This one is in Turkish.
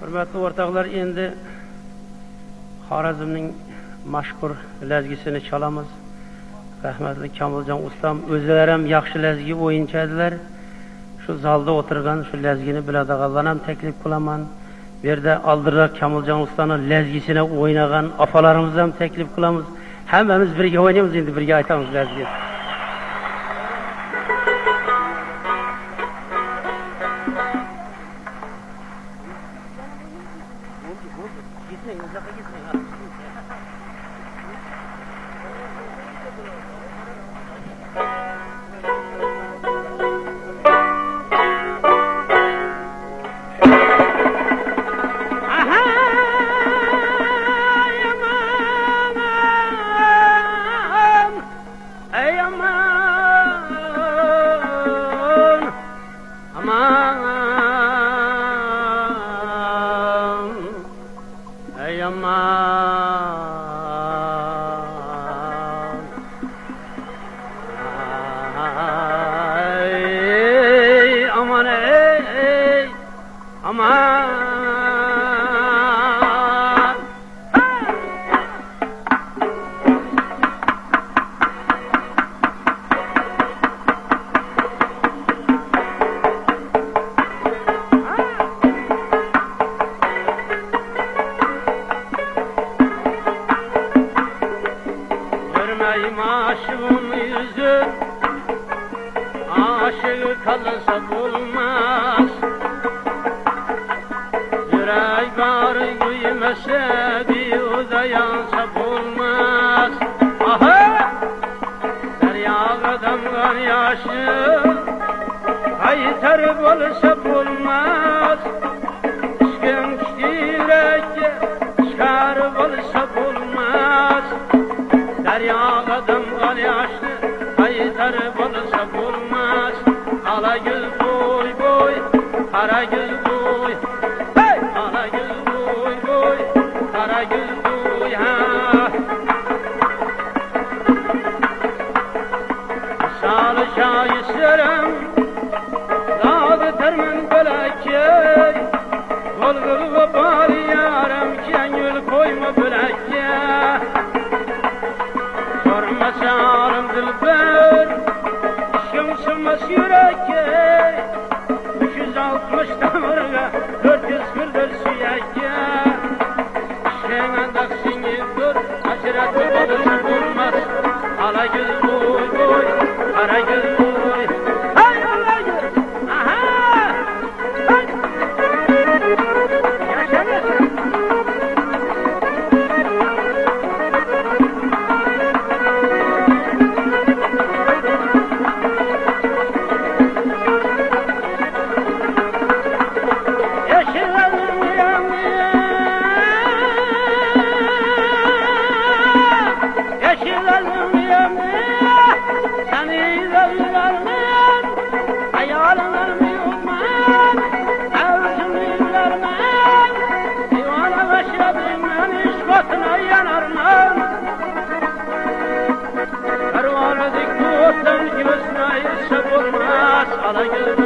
Hürmetli ortaklar, endi Xorazmning mashhur lezgisini çalamız. Rahmetli Kamiljon ustam o'zlari ham yaxshi lezgi o'yinchadilar. Şu zalda oturgan şu lezgini biladiganlarni ham taklif qilaman. Bu yerda oldinroq Kamiljon ustaning lezgisini o'ynagan afalarimizni ham taklif qilamiz. Hammamiz birga o'ynaymiz, endi birga aytamiz lezgi. Aşığın yüzü aşığı kalırsa bulmaz. Yürek bağrı güymese bir dayansa bulmaz. Aha! Deryağa damgan yaşı kaytarıp olursa bulmaz. Aşkın yürekte çıkarıp olursa bulmaz. Deryağa damgan yaşlı kaytarıp olursa bulmaz. Alagül boy boy, karagül boy. Hey! Alagül boy boy, karagül boy ha. Salı şahı serem, dağdı termin bölekey. Golgul ve bari yarem, kengül koyma bölekey. Sormasam dilber, şımsımız yürekke. 360 damarga, 440 süyekke. Şeğen daksini dur, hasret olursa bulmaz. Alagül boy boy, karagül boy. Hay alagül, aha! Hay! Yaşanır. Pervanedik dostum gibi sınayırsa bulmaz. Alagül